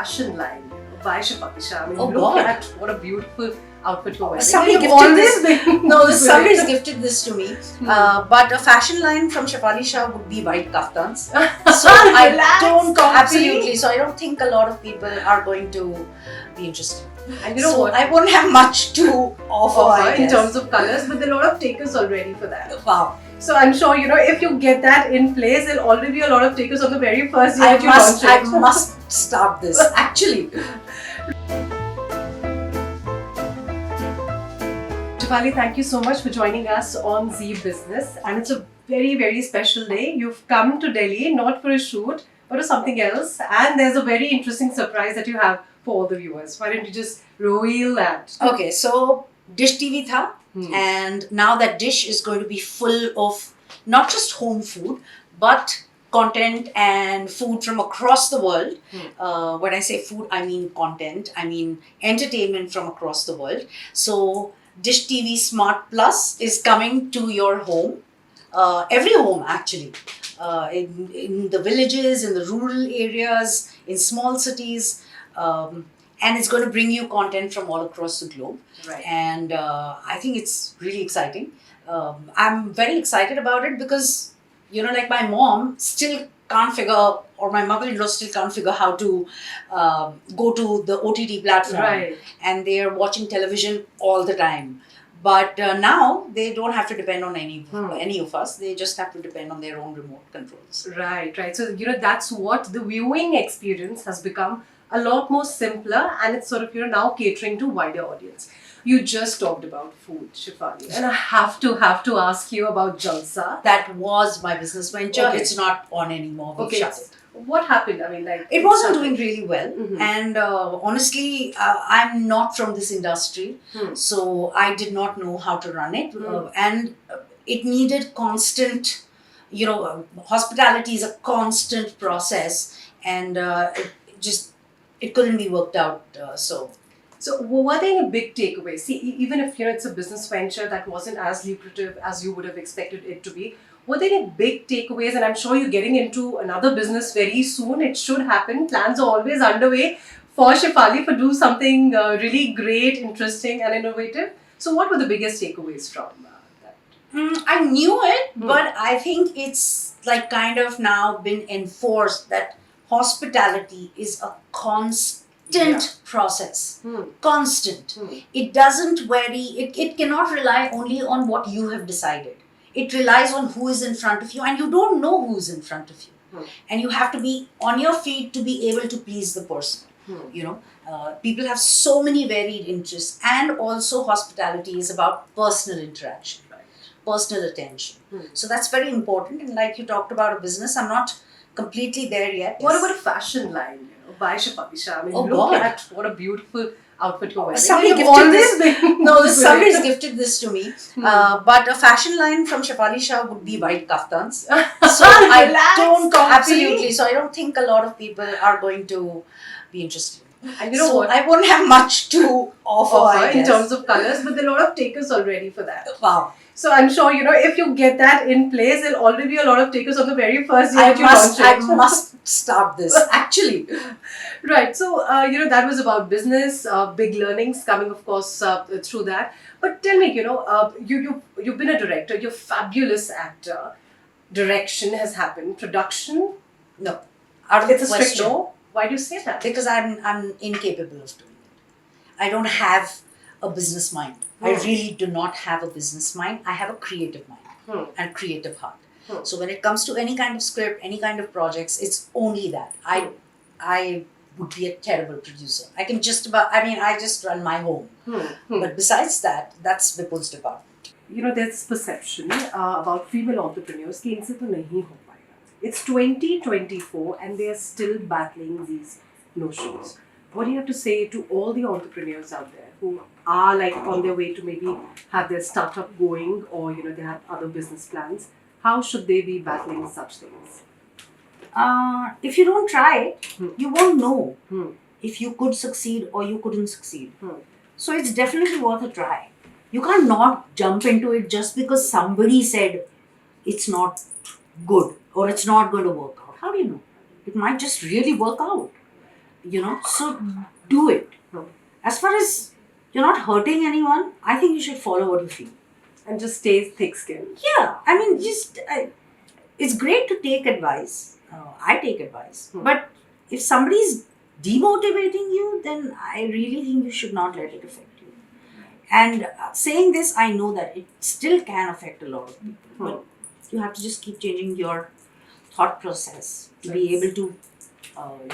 fashion line by Shefali Shah. I mean, Oh, look God. at what a beautiful outfit you're wearing. Somebody You've gifted always this. been No, this way. somebody's gifted this to me. But a fashion line from Shefali Shah would be white kaftans. So I Relax, don't comfy. absolutely. So I don't think a lot of people are going to be interested. And you know so what? I won't have much to offer I in guess. terms of colors, but there are a lot of takers already for that. Wow. So I'm sure, if you get that in place, there'll already be a lot of takers on the very first day I that you launch I it. must start this actually. Shefali, thank you so much for joining us on Zee Business. And it's a very, very special day. You've come to Delhi not for a shoot, but for something else. And there's a very interesting surprise that you have for all the viewers. Why don't you just reveal that? Okay, so Dish TV tha, and now that Dish is going to be full of not just home food, but content and food from across the world. When I say food, I mean content. I mean entertainment from across the world. So Dish TV Smart Plus is coming to your home, every home actually, in the villages, in the rural areas, in small cities. And it's going to bring you content from all across the globe. Right. And I think it's really exciting. I'm very excited about it because, like my mom still can't figure, or my mother-in-law still can't figure how to go to the OTT platform. Right. And they are watching television all the time. But now they don't have to depend on any of us. They just have to depend on their own remote controls. Right. So, that's what the viewing experience has become a lot more simpler, and it's sort of, now catering to wider audience. You just talked about food, Shefali, and I have to ask you about Jalsa. That was my business venture. Okay. It's not on anymore. We've shut it. What happened? I mean, It wasn't doing really well. Mhm. And honestly, I'm not from this industry. So I did not know how to run it. And it needed constant, hospitality is a constant process. And it couldn't be worked out. So were there any big takeaways? See, even if it's a business venture that wasn't as lucrative as you would have expected it to be, were there any big takeaways? And I'm sure you're getting into another business very soon. It should happen. Plans are always underway for Shefali for do something really great, interesting, and innovative. So, what were the biggest takeaways from that? I knew it, but I think it's like kind of now been enforced that hospitality is a constant process. Constant. It doesn't vary. It cannot rely only on what you have decided. It relies on who is in front of you, and you don't know who is in front of you. And you have to be on your feet to be able to please the person. People have so many varied interests, and also hospitality is about personal interaction, personal attention. So that's very important. And like you talked about a business, I'm not completely there yet. What about a fashion line, by Shefali Shah? I mean, Oh, look God. at what a beautiful outfit you're wearing. Somebody You've gifted always this. been No, this way. somebody's gifted this to me. But a fashion line from Shefali Shah would be white kaftans. So I Relax, don't comfy. absolutely. So I don't think a lot of people are going to be interested. And So what? I won't have much to offer I in guess. terms of colors, but there are a lot of takers already for that. Wow. So I'm sure, if you get that in place, there'll already be a lot of takers on the very first day I that you launch it. I must start this actually. Right. So, that was about business, big learnings coming, of course, through that. But tell me, you've been a director, you're a fabulous actor. Direction has happened. Production? No. Out of the It's a strict question. no. Why do you say that? Because I'm incapable of doing it. I don't have a business mind. I really do not have a business mind. I have a creative mind and creative heart. So when it comes to any kind of script, any kind of projects, it's only that. I would be a terrible producer. I can just I just run my home. But besides that, that's Vipul's department. There's perception about female entrepreneurs कि इनसे तो नहीं हो पाएगा. It's 2024 and they are still battling these notions. What do you have to say to all the entrepreneurs out there who are on their way to maybe have their startup going, or they have other business plans? How should they be battling such things? If you don't try it, you won't know if you could succeed or you couldn't succeed. So it's definitely worth a try. You can't not jump into it just because somebody said it's not good or it's not going to work out. How do you know? It might just really work out. so do it. Hmm. As far as you're not hurting anyone, I think you should follow what you feel. And just stay thick-skinned. Yeah, I mean, it's great to take advice. I take advice. But if somebody's demotivating you, then I really think you should not let it affect you. And saying this, I know that it still can affect a lot of people. But you have to just keep changing your thought process to be able to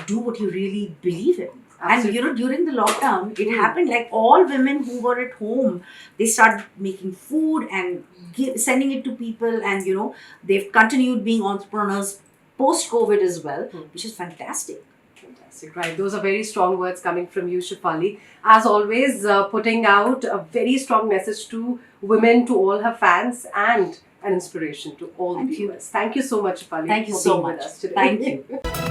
do what you really believe in. Absolutely. And during the lockdown, it happened like all women who were at home, they started making food and sending it to people, and they've continued being entrepreneurs post COVID as well, which is fantastic. Fantastic, right? Those are very strong words coming from you, Shefali. As always, putting out a very strong message to women, to all her fans, and an inspiration to all the viewers. Thank you so much, Shefali, Thank you for so being much. with us today. Thank you.